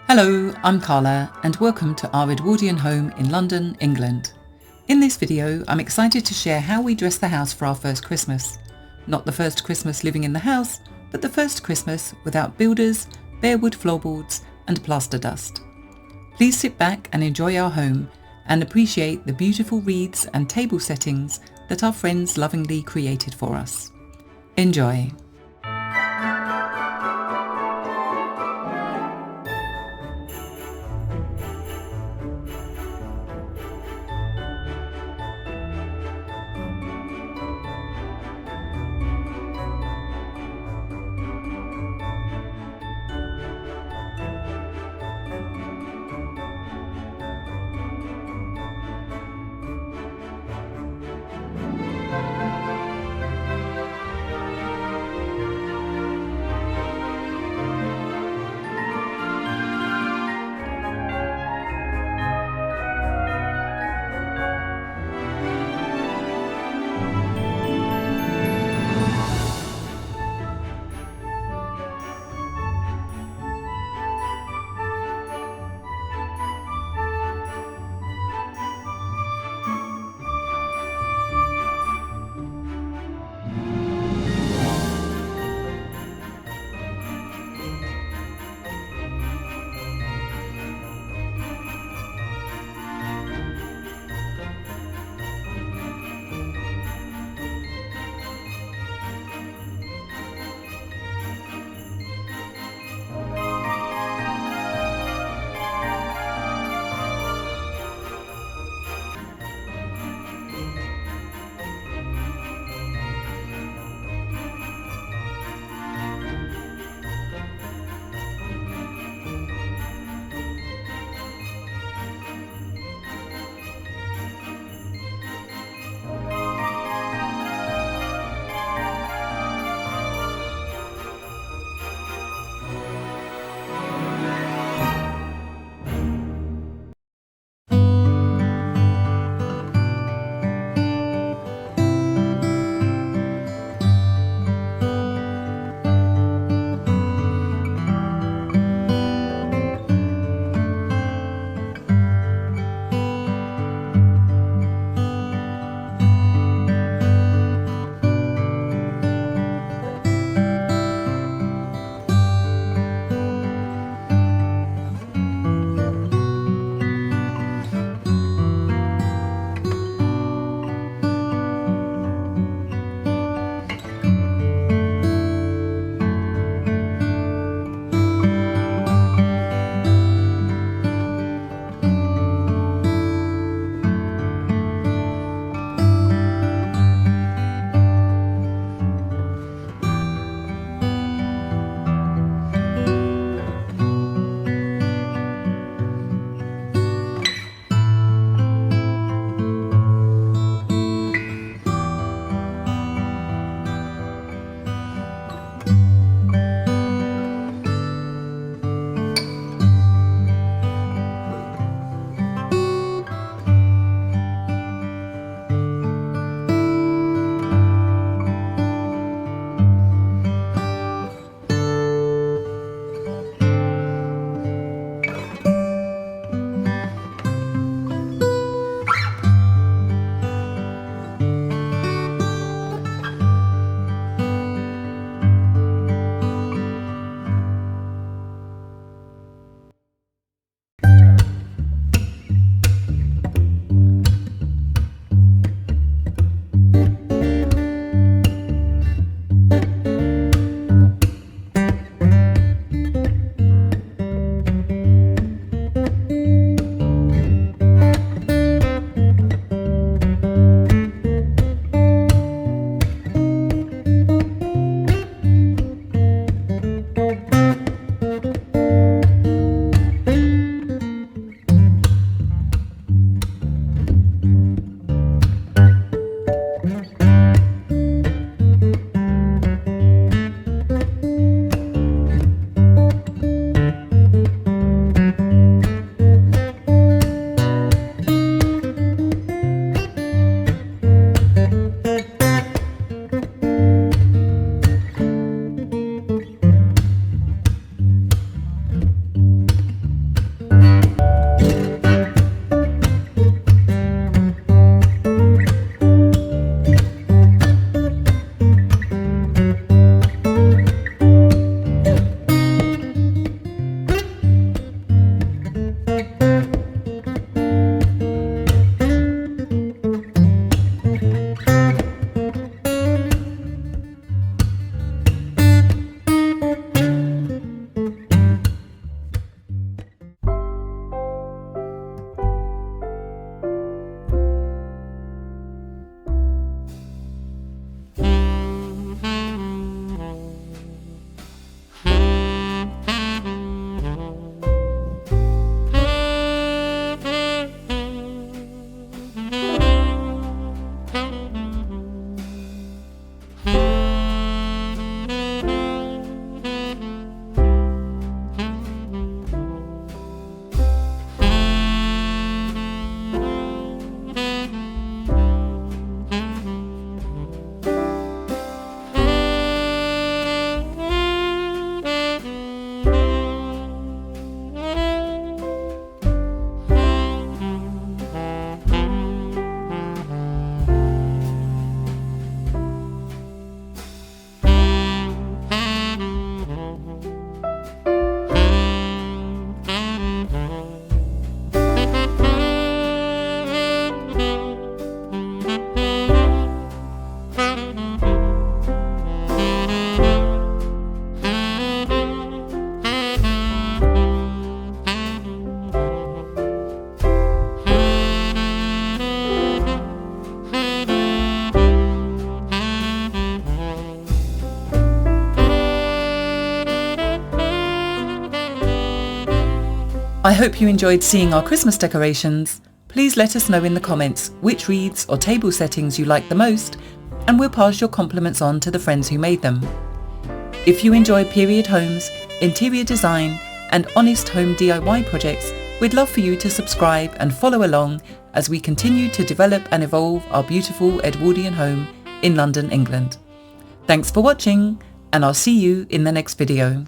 Hello, I'm Carla and welcome to our Edwardian home in London, England. In this video, I'm excited to share how we dressed the house for our first Christmas. Not the first Christmas living in the house, but the first Christmas without builders, bare wood floorboards and plaster dust. Please sit back and enjoy our home and appreciate the beautiful wreaths and table settings that our friends lovingly created for us. Enjoy! I hope you enjoyed seeing our Christmas decorations. Please let us know in the comments which wreaths or table settings you like the most, and we'll pass your compliments on to the friends who made them. If you enjoy period homes, interior design, and honest home DIY projects, we'd love for you to subscribe and follow along as we continue to develop and evolve our beautiful Edwardian home in London, England. Thanks for watching, and I'll see you in the next video.